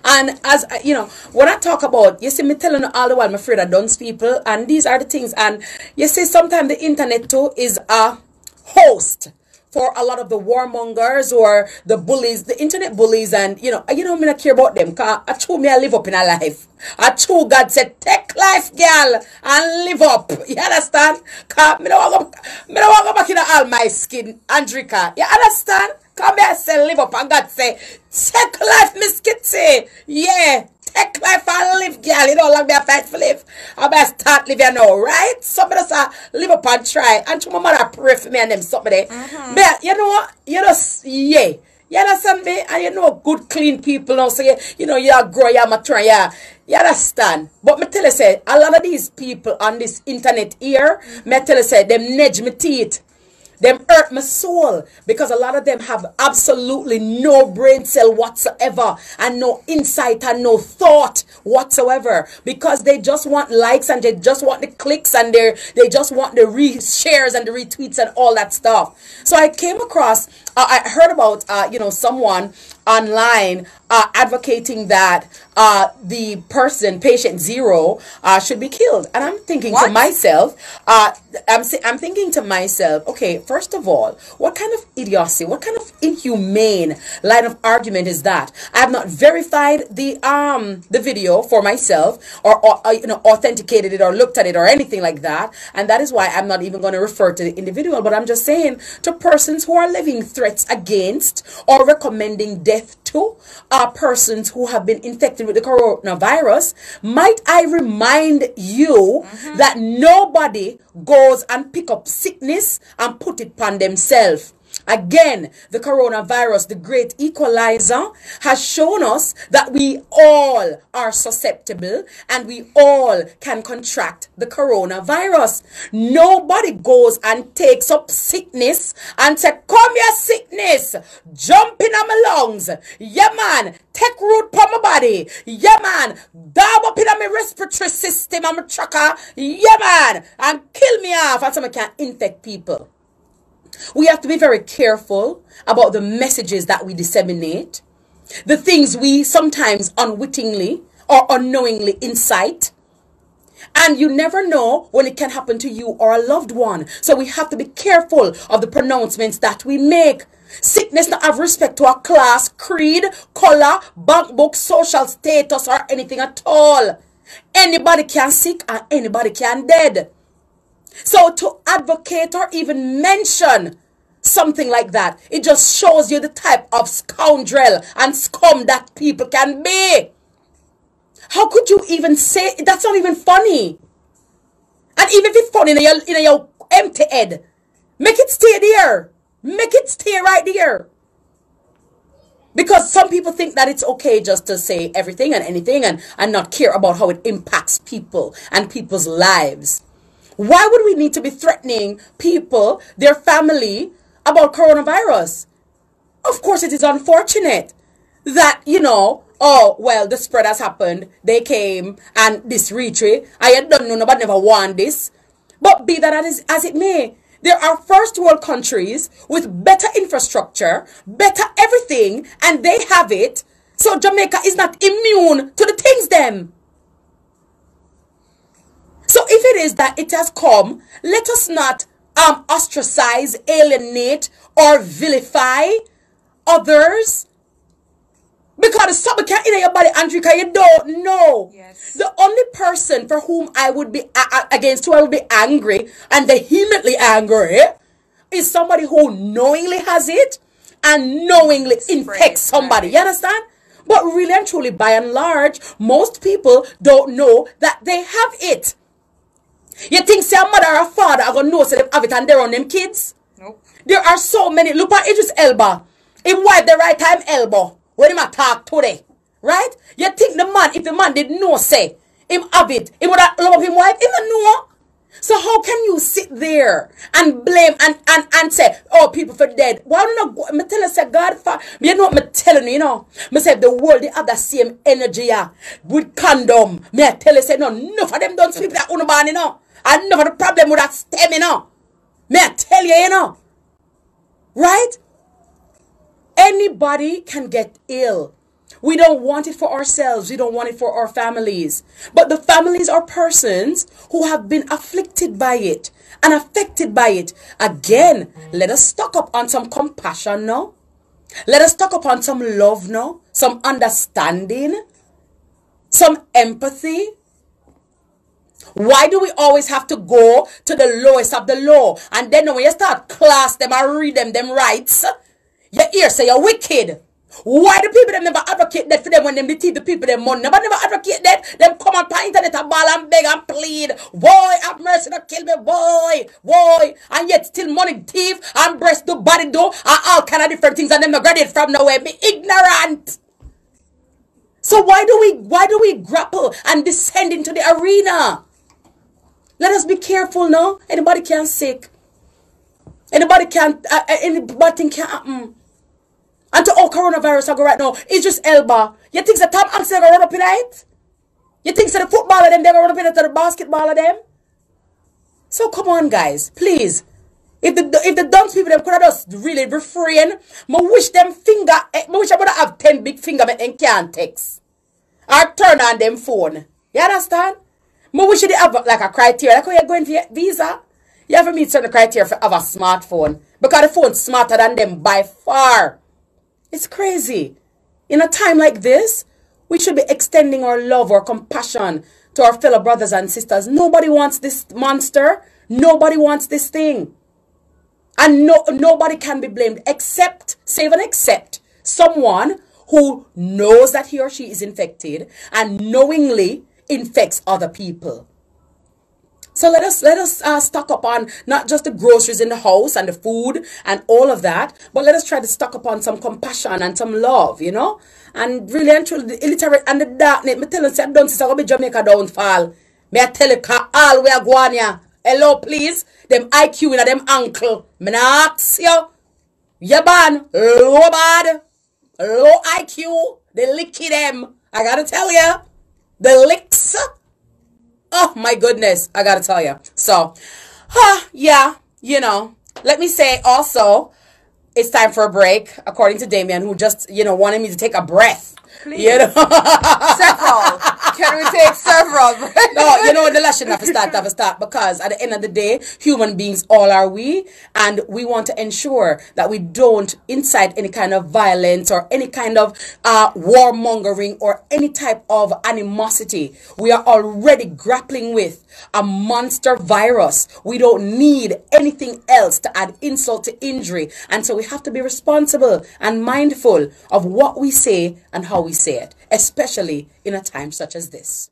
And as you know, when I talk about, you see me telling you all the while, I'm afraid of dunce people, and these are the things. And you see, sometimes the internet too is a host for a lot of the warmongers or the bullies, the internet bullies, and me not care about them. Cause I true me I live up in a life. I true God said, take life, girl, and live up. You understand? Cause me don't want to go back in all my skin, Andrika. You understand? Come here, say live up, and God say, take life, Miss Kitty. Yeah. Take life and live, girl. You don't like me a fight for live. I better start living now, right? Somebody say live up and try. And to my mother pray for me and them somebody. But you know what? You just You understand me? And you know good clean people now. So you are grow, you are mature, yeah. You understand? But me tell you say a lot of these people on this internet here, me tell you say them nudge me teeth. Them hurt my soul because a lot of them have absolutely no brain cell whatsoever and no insight and no thought whatsoever because they just want likes and they just want the clicks and they just want the shares and the retweets and all that stuff. So I came across, I heard about, someone online advocating that the person, patient zero, should be killed. And I'm thinking to myself, I'm thinking to myself, okay, first of all, what kind of idiocy, what kind of inhumane line of argument is that? I have not verified the video for myself or authenticated it or looked at it or anything like that. And that is why I'm not even going to refer to the individual, but I'm just saying to persons who are living threats against or recommending death to persons who have been infected with the coronavirus, might I remind you that nobody goes and pick up sickness and put it upon themselves. Again, the coronavirus, the great equalizer, has shown us that we all are susceptible and we all can contract the coronavirus. Nobody goes and takes up sickness and say, come here sickness, jump in on my lungs. Yeah man, take root from my body. Yeah man, dab up in on my respiratory system and my tracker. Yeah man, and kill me off and so I can infect people. We have to be very careful about the messages that we disseminate, the things we sometimes unwittingly or unknowingly incite. And you never know when it can happen to you or a loved one. So we have to be careful of the pronouncements that we make. Sickness not have respect to a class, creed, color, bank book, social status or anything at all. Anybody can sick and anybody can dead. So to advocate or even mention something like that, it just shows you the type of scoundrel and scum that people can be. How could you even say that's not even funny? And even if it's funny in your empty head, make it stay there. Make it stay right there. Because some people think that it's okay just to say everything and anything and not care about how it impacts people and people's lives. Why would we need to be threatening people, their family, about coronavirus? Of course, it is unfortunate that, oh, well, the spread has happened. They came and this retreat. I don't know, nobody never want this. But be that as it may, there are first world countries with better infrastructure, better everything, and they have it. So Jamaica is not immune to the things them. So if it is that it has come, let us not ostracize, alienate, or vilify others. Because something can't in your body, Andrika, you don't know. Yes. The only person for whom I would be against who I would be angry and vehemently angry is somebody who knowingly has it and knowingly infects somebody. You understand? But really and truly, by and large, most people don't know that they have it. You think say a mother or a father are gonna know so they have it and they're on them kids? Nope. There are so many. Look at Idris Elba. He wipe the right time elbow when him attack today. Right? You think the man, if the man didn't know, say, him have it, he would have love him wife? He don't know. So how can you sit there and blame and say, oh, people for dead? Why don't I go? I tell you, say, God, you know what I'm telling you, I say, the world, they have the same energy with condom. I tell you, say, no, enough of them don't sleep that unban, And enough of the problem with that stem, I tell you, Right? Anybody can get ill. We don't want it for ourselves. We don't want it for our families. But the families are persons who have been afflicted by it and affected by it. Again, let us stock up on some compassion now. Let us stock up on some love now, some understanding, some empathy. Why do we always have to go to the lowest of the low? And then when you start class them and read them rights, your ears say you're wicked. Why do people them never advocate that for them when them teach the people them money? Never advocate that. Them come on internet and ball and beg and plead. Boy, have mercy, don't kill me, boy. And yet still money thief and breast do, body do, and all kind of different things, and them not graduate from nowhere. Be ignorant. So why do we grapple and descend into the arena? Let us be careful now. Anybody can sick. Anybody can anything can happen. And to all coronavirus I go right now, it's just elbow. You think the Tom Hanks they gonna run up in it? You think the football of them they gonna run up in it to the basketball of them? So come on guys, please. If the dunce people them could have just really refrain, I wish them finger, I wish I would have 10 big finger and can't text. Or turn on them phone. You understand? I wish they have like a criteria. Like how you're going for your visa. You have to meet certain criteria for have a smartphone. Because the phone's smarter than them by far. It's crazy. In a time like this, we should be extending our love or compassion to our fellow brothers and sisters. Nobody wants this monster. Nobody wants this thing. And nobody can be blamed except, save and except, someone who knows that he or she is infected and knowingly infects other people. So let us stock up on not just the groceries in the house and the food and all of that, but let us try to stock up on some compassion and some love, you know. And really and truly, the illiterate and the darkness, me tell you, say, I don't see how Jamaica downfall. Me I tell you, all we are going here. Hello, please. Them IQ in them ankle. Me not ask you. You ban low bad, low IQ. They licky them. I gotta tell you, the licks. Oh my goodness, I gotta tell you. So, yeah, you know, let me say also, it's time for a break, according to Damien, who just, you know, wanted me to take a breath. Please. You know? Several. Can we take several breaks? No, you know, the last should have to start, because at the end of the day, human beings all are we, and we want to ensure that we don't incite any kind of violence or any kind of warmongering or any type of animosity. We are already grappling with a monster virus. We don't need anything else to add insult to injury, and so we have to be responsible and mindful of what we say and how we say it, especially in a time such as this.